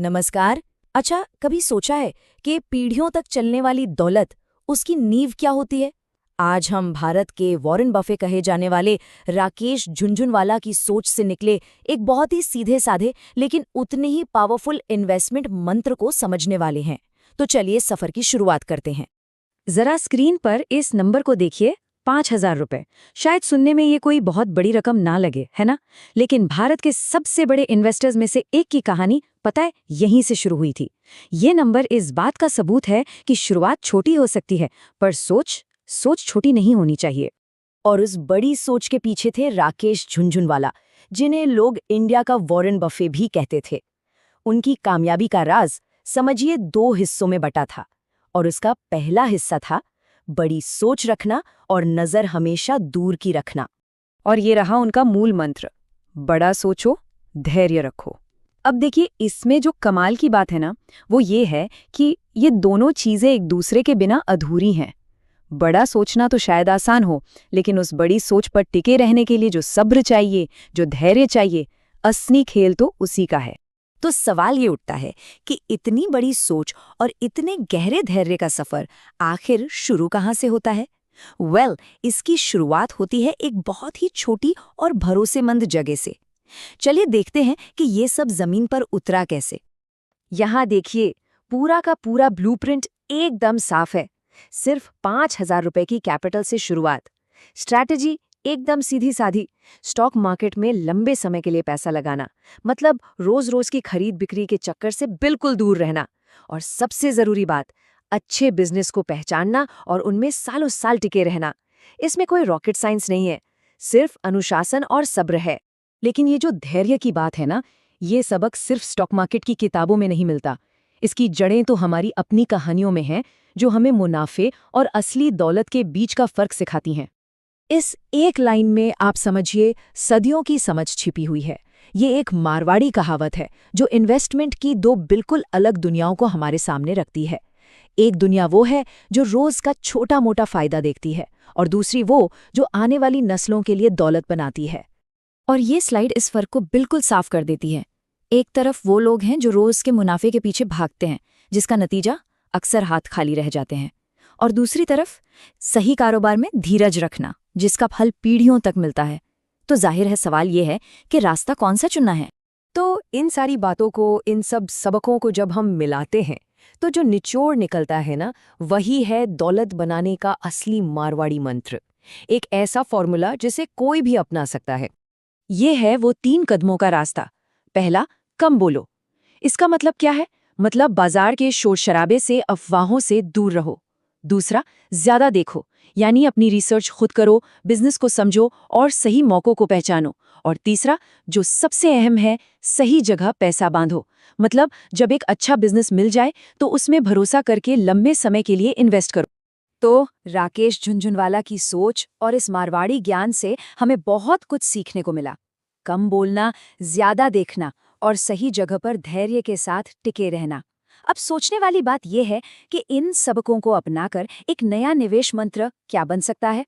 नमस्कार। अच्छा, कभी सोचा है कि पीढ़ियों तक चलने वाली दौलत, उसकी नींव क्या होती है? आज हम भारत के वॉरेन बफे कहे जाने वाले राकेश झुनझुनवाला की सोच से निकले एक बहुत ही सीधे-साधे लेकिन उतने ही पावरफुल इन्वेस्टमेंट मंत्र को समझने वाले हैं। तो चलिए सफर की शुरुआत करते हैं। जरा स्क्रीन पर इस नंबर को देखिए। 5,000 रुपए। शायद सुनने में ये कोई बहुत बड़ी रकम ना लगे, है ना? लेकिन भारत के सबसे बड़े इन्वेस्टर्स में से एक की कहानी, पता है, यहीं से शुरू हुई थी। ये नंबर इस बात का सबूत है कि शुरुआत छोटी हो सकती है, पर सोच सोच छोटी नहीं होनी चाहिए। और उस बड़ी सोच के पीछे थे राकेश झुनझुनवाला, जिन्हें लोग इंडिया का वॉरेन बफे भी कहते थे। उनकी कामयाबी का राज समझिए दो हिस्सों में बटा था। और उसका पहला हिस्सा था बड़ी सोच रखना और नजर हमेशा दूर की रखना। और ये रहा उनका मूल मंत्र, बड़ा सोचो, धैर्य रखो। अब देखिए, इसमें जो कमाल की बात है ना, वो ये है कि ये दोनों चीजें एक दूसरे के बिना अधूरी हैं। बड़ा सोचना तो शायद आसान हो, लेकिन उस बड़ी सोच पर टिके रहने के लिए जो सब्र चाहिए, जो धैर्य चाहिए, असली खेल तो उसी का है। तो सवाल ये उठता है कि इतनी बड़ी सोच और इतने गहरे धैर्य का सफर आखिर शुरू कहाँ से होता है? इसकी शुरुआत होती है एक बहुत ही छोटी और भरोसेमंद जगह से। चलिए देखते हैं कि ये सब जमीन पर उतरा कैसे। यहाँ देखिए, पूरा का पूरा ब्लूप्रिंट एकदम साफ है। सिर्फ 5,000 रुपए की कैपिटल से शुरुआत। स्ट्रैटेजी एकदम सीधी साधी, स्टॉक मार्केट में लंबे समय के लिए पैसा लगाना, मतलब रोज रोज की खरीद बिक्री के चक्कर से बिल्कुल दूर रहना। और सबसे जरूरी बात, अच्छे बिजनेस को पहचानना और उनमें सालों साल टिके रहना। इसमें कोई रॉकेट साइंस नहीं है, सिर्फ अनुशासन और सब्र है। लेकिन ये जो धैर्य की बात है ना, ये सबक सिर्फ स्टॉक मार्केट की किताबों में नहीं मिलता। इसकी जड़ें तो हमारी अपनी कहानियों में हैं, जो हमें मुनाफे और असली दौलत के बीच का फर्क सिखाती हैं। इस एक लाइन में आप समझिए सदियों की समझ छिपी हुई है। ये एक मारवाड़ी कहावत है जो इन्वेस्टमेंट की दो बिल्कुल अलग दुनियाओं को हमारे सामने रखती है। एक दुनिया वो है जो रोज का छोटा मोटा फायदा देखती है, और दूसरी वो जो आने वाली नस्लों के लिए दौलत बनाती है। और ये स्लाइड इस फर्क को बिल्कुल साफ कर देती है। एक तरफ वो लोग हैं जो रोज के मुनाफे के पीछे भागते हैं, जिसका नतीजा अक्सर हाथ खाली रह जाते हैं। और दूसरी तरफ सही कारोबार में धीरज रखना, जिसका फल पीढ़ियों तक मिलता है। तो जाहिर है सवाल ये है कि रास्ता कौन सा चुनना है। तो इन सारी बातों को, इन सब सबकों को जब हम मिलाते हैं, तो जो निचोड़ निकलता है ना, वही है दौलत बनाने का असली मारवाड़ी मंत्र। एक ऐसा फॉर्मूला जिसे कोई भी अपना सकता है। ये है वो 3 कदमों का रास्ता। पहला, कम बोलो। इसका मतलब क्या है? मतलब बाजार के शोर शराबे से, अफवाहों से दूर रहो। दूसरा, ज्यादा देखो, यानी अपनी रिसर्च खुद करो, बिजनेस को समझो और सही मौकों को पहचानो। और तीसरा, जो सबसे अहम है, सही जगह पैसा बांधो। मतलब जब एक अच्छा बिजनेस मिल जाए तो उसमें भरोसा करके लंबे समय के लिए इन्वेस्ट करो। तो राकेश झुनझुनवाला की सोच और इस मारवाड़ी ज्ञान से हमें बहुत कुछ सीखने को मिला। कम बोलना, ज्यादा देखना और सही जगह पर धैर्य के साथ टिके रहना। अब सोचने वाली बात यह है कि इन सबकों को अपनाकर एक नया निवेश मंत्र क्या बन सकता है।